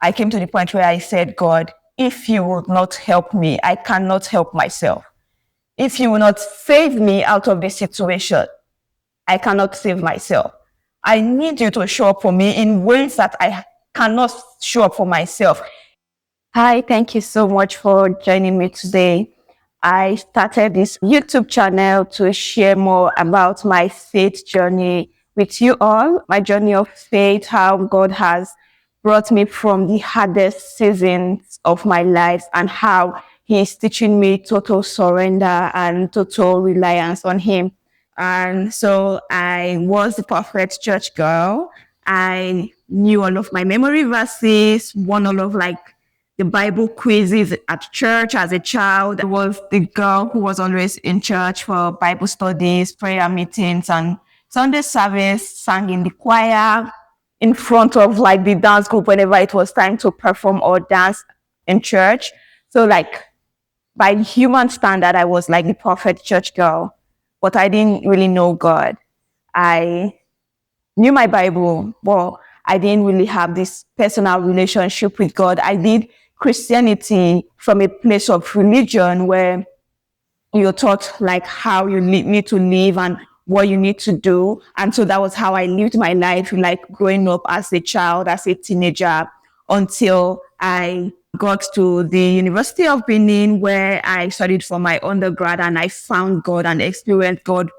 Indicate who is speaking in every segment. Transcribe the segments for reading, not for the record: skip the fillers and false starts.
Speaker 1: I came to the point where I said, God, if you would not help me, I cannot help myself. If you will not save me out of this situation, I cannot save myself. I need you to show up for me in ways that I cannot show up for myself. Hi, thank you so much for joining me today. I started this YouTube channel to share more about my faith journey with you all, my journey of faith, how God has brought me from the hardest seasons of my life and how He is teaching me total surrender and total reliance on Him. And so I was the perfect church girl. I knew all of my memory verses, won all of the Bible quizzes at church as a child. I was the girl who was always in church for Bible studies, prayer meetings, and Sunday service, sang in the choir in front of the dance group whenever it was time to perform or dance in church. So by human standard, I was the perfect church girl, but I didn't really know God. I knew my Bible, but I didn't really have this personal relationship with God. I did Christianity from a place of religion where you're taught how you need to live and what you need to do. And so that was how I lived my life, growing up as a child, as a teenager, until I got to the University of Benin, where I studied for my undergrad, and I found God and experienced God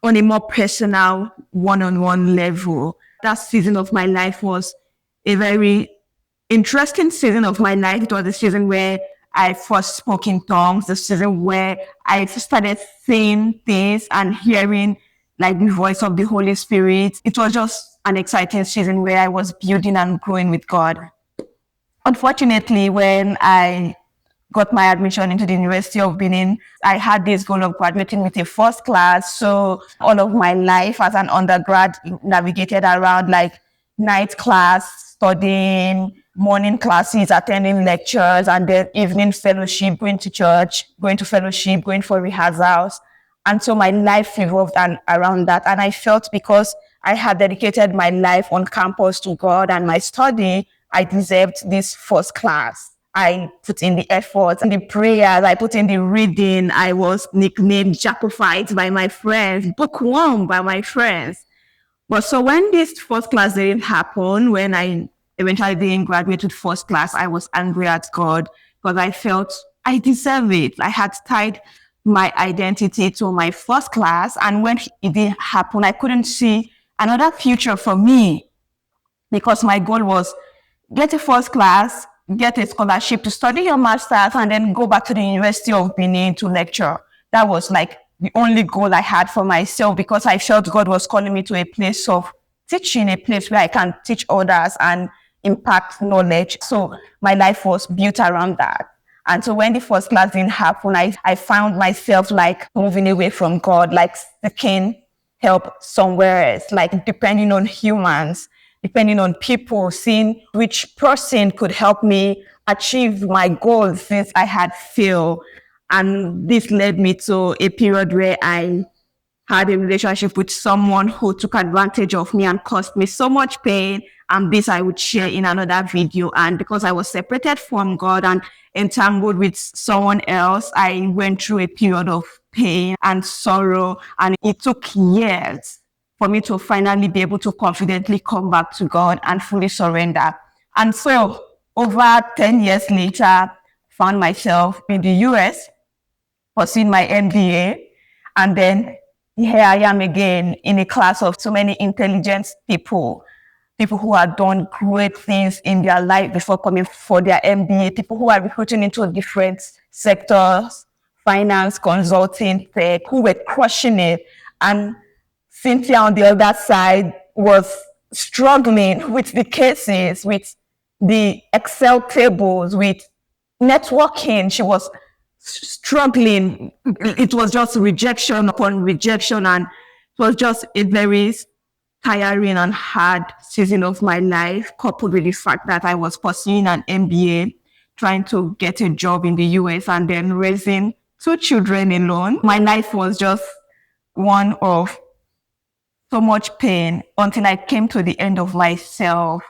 Speaker 1: on a more personal, one-on-one level. That season of my life was a very interesting season of my life. It was a season where I first spoke in tongues, the season where I started saying things and hearing the voice of the Holy Spirit. It was just an exciting season where I was building and growing with God. Unfortunately, when I got my admission into the University of Benin, I had this goal of graduating with a first class. So all of my life as an undergrad navigated around night class, studying, morning classes, attending lectures, and then evening fellowship, going to church, going to fellowship, going for rehearsals. And so my life revolved around that. And I felt because I had dedicated my life on campus to God and my study, I deserved this first class. I put in the effort, in the prayers, I put in the reading. I was nicknamed Jacophyte by my friends, bookworm by my friends. But so when this first class didn't happen, when I eventually didn't graduate with first class, I was angry at God because I felt I deserve it. I had tied my identity to my first class. And when it didn't happen, I couldn't see another future for me because my goal was get a first class, get a scholarship to study your master's, and then go back to the University of Benin to lecture. That was the only goal I had for myself because I felt God was calling me to a place of teaching, a place where I can teach others and impact knowledge. So my life was built around that. And so when the first class didn't happen, I found myself moving away from God, seeking help somewhere else, depending on humans, depending on people, seeing which person could help me achieve my goals since I had failed. And this led me to a period where I had a relationship with someone who took advantage of me and caused me so much pain. And this I would share in another video. And because I was separated from God and entangled with someone else, I went through a period of pain and sorrow. And it took years for me to finally be able to confidently come back to God and fully surrender. And so over 10 years later, found myself in the US pursuing my MBA. And then here I am again in a class of so many intelligent people who had done great things in their life before coming for their MBA, people who are recruiting into different sectors, finance, consulting, tech, who were crushing it. And Cynthia on the other side was struggling with the cases, with the Excel tables, with networking. She was struggling. It was just rejection upon rejection, and it was just a very tiring and hard season of my life, coupled with the fact that I was pursuing an MBA, trying to get a job in the US, and then raising 2 children alone. My life was just one of so much pain until I came to the end of myself.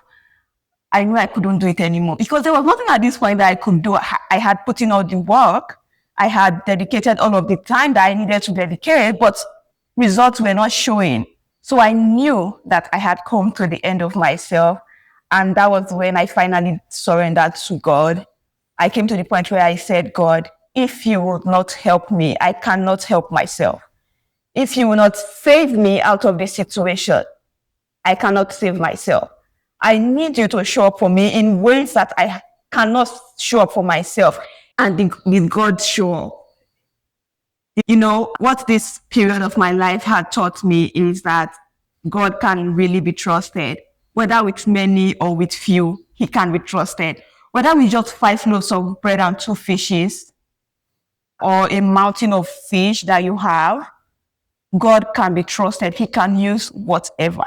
Speaker 1: I knew I couldn't do it anymore because there was nothing at this point that I could do. I had put in all the work. I had dedicated all of the time that I needed to dedicate, but results were not showing. So I knew that I had come to the end of myself. And that was when I finally surrendered to God. I came to the point where I said, God, if you would not help me, I cannot help myself. If you will not save me out of this situation, I cannot save myself. I need you to show up for me in ways that I cannot show up for myself. And did God show up? You know, what this period of my life had taught me is that God can really be trusted. Whether with many or with few, he can be trusted. Whether with just 5 loaves of bread and 2 fishes, or a mountain of fish that you have, God can be trusted. He can use whatever.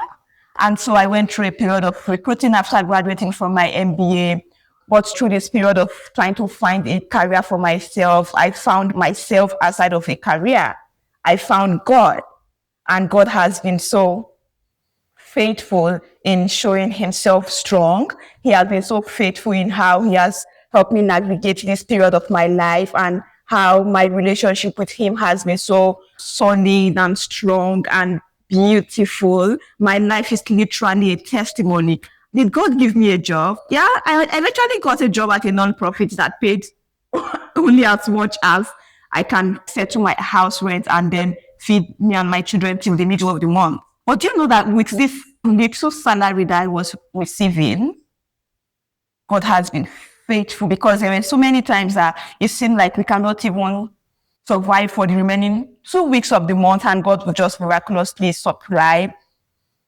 Speaker 1: And so I went through a period of recruiting after graduating from my MBA. But through this period of trying to find a career for myself, I found myself outside of a career. I found God. And God has been so faithful in showing himself strong. He has been so faithful in how he has helped me navigate this period of my life, and how my relationship with him has been so solid and strong and beautiful. My life is literally a testimony. Did God give me a job? Yeah, I eventually got a job at a non-profit that paid only as much as I can settle my house rent and then feed me and my children till the middle of the month. But do you know that with this little salary that I was receiving, God has been faithful, because there were so many times that it seemed like we cannot even survive for the remaining 2 weeks of the month, and God will just miraculously supply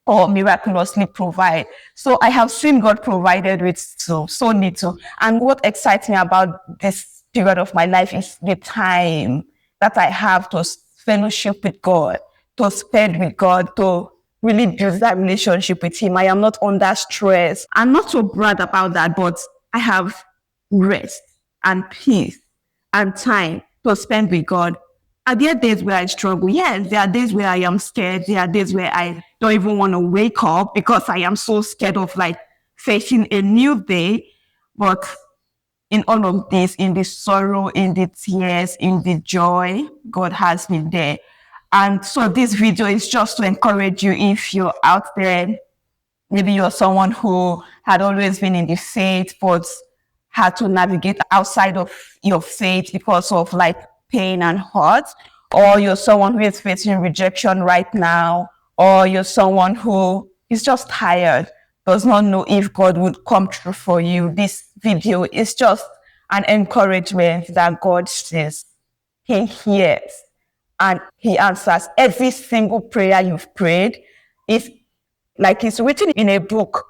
Speaker 1: or miraculously provide. So I have seen God provided with so little. And what excites me about this period of my life is the time that I have to fellowship with God, to spend with God, to really build that relationship with him. I am not under stress. I'm not so proud about that, but I have rest and peace and time to spend with God. Are there days where I struggle? Yes, there are days where I am scared. There are days where I don't even want to wake up because I am so scared of facing a new day. But in all of this, in the sorrow, in the tears, in the joy, God has been there. And so this video is just to encourage you, if you're out there, maybe you're someone who had always been in the faith, but had to navigate outside of your faith because of pain and hurt, or you're someone who is facing rejection right now, or you're someone who is just tired, does not know if God would come through for you. This video is just an encouragement that God says he hears and he answers every single prayer you've prayed. It's written in a book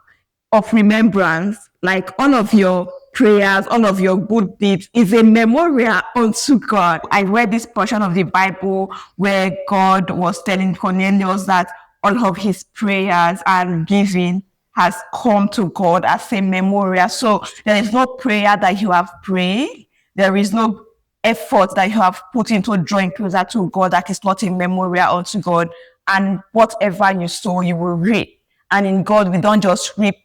Speaker 1: of remembrance. All of your prayers, all of your good deeds is a memorial unto God. I read this portion of the Bible where God was telling Cornelius that all of his prayers and giving has come to God as a memorial. So there is no prayer that you have prayed, there is no effort that you have put into drawing closer to God that is not a memorial unto God. And whatever you sow, you will reap. And in God, we don't just reap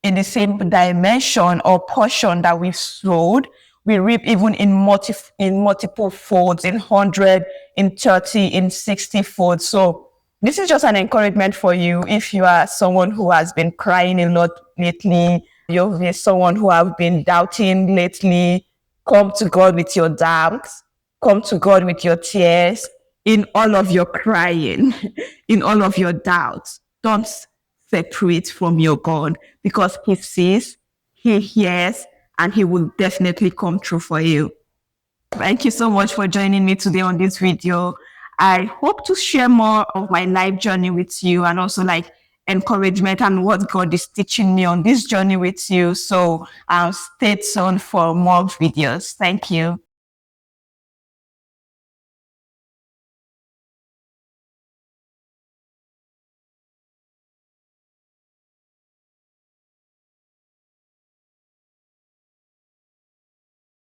Speaker 1: in the same dimension or portion that we've sowed. We reap even in multiple folds, in 100, in 30, in 60 folds. So this is just an encouragement for you. If you are someone who has been crying a lot lately, you're someone who have been doubting lately, come to God with your doubts. Come to God with your tears, in all of your crying, in all of your doubts. Don't separate from your God, because he sees, he hears, and he will definitely come through for you. Thank you so much for joining me today on this video. I hope to share more of my life journey with you, and also encouragement and what God is teaching me on this journey with you. So stay tuned for more videos. Thank you.